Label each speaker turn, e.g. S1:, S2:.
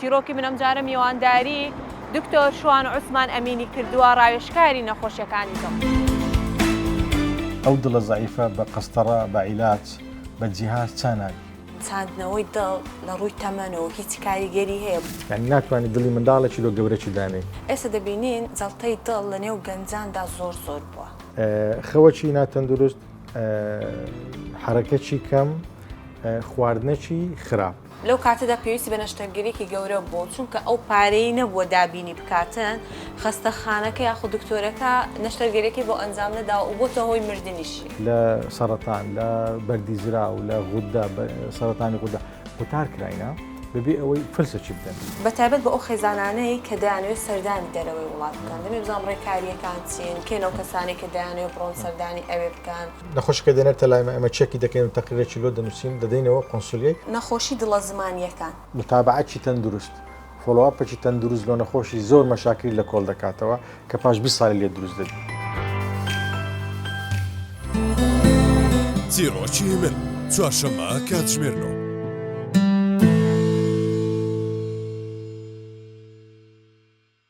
S1: چیرۆکی من ئەم جارە میوانداری دکتۆر شوان عوسمان ئەمینی کردووە ڕاوێژکاری نەخۆشیەکانی دڵ.
S2: ئەو دڵە زەعیفە بە قەستەڕە بە عیلاج بە جیهاز چاناوی
S3: چاندنەوەی دڵ لە ڕووی تەمەنەوە هیچ کاریگەری هەیە،
S2: یعنی ناتوانانی دڵی منداڵێکی لۆ گەورەی دانێ.
S3: ئێستا دەبینین جەڵتەی دڵ لە نێو گەنجاندا زۆر بووە.
S2: خەوەکی ناتەندروست، حرەکەکی کەم، خواردنەکی خراپ.
S3: لەو کاتەدا پێویستی بە نەشتەرگەرێکی گەورە بوو، چونکە ئەو پارەی نەبووە دابینی بکاتن، خەستەخانەکە یاخود دکتۆرەکە نەشتەرگەرێکی بۆ ئەنجام نەدا و بۆتە هۆی مردنیشی.
S2: لە سەرەتان، لە بەردی زرا و لە غودا سەرەتانی غودا قوتار کراینە بەبێ ئەوەی فلسەکی بدەن.
S3: بەتایبەت بە ئەو خێزانانەی کە دەیانوێت سەردانی دەرەوەی وڵات بکەن، دەبێت بزانم ڕێکاریەکان چین، کێنەوە کەسانی کە دەیانوێت بڕۆن سەردانی ئەوێ بکەن.
S2: نەخۆشیەکە دێنێتە لای ئەمە چێکی دەکەین و تەقریرێکی لۆ دەنووسین دەدەینەوە قۆنسولیەی
S3: نەخۆشی دڵە زمانیەکان.
S2: متابعەتی تەندروست، فۆلۆئاپێکی تەندروست لۆ نەخۆشی زۆر مەشاکری لە کۆڵ دەکاتەوە کە پاش 20 ساڵی لێ دروست دەبێت.
S4: چیرۆکی من چوارشەممە کاتژمێر 9.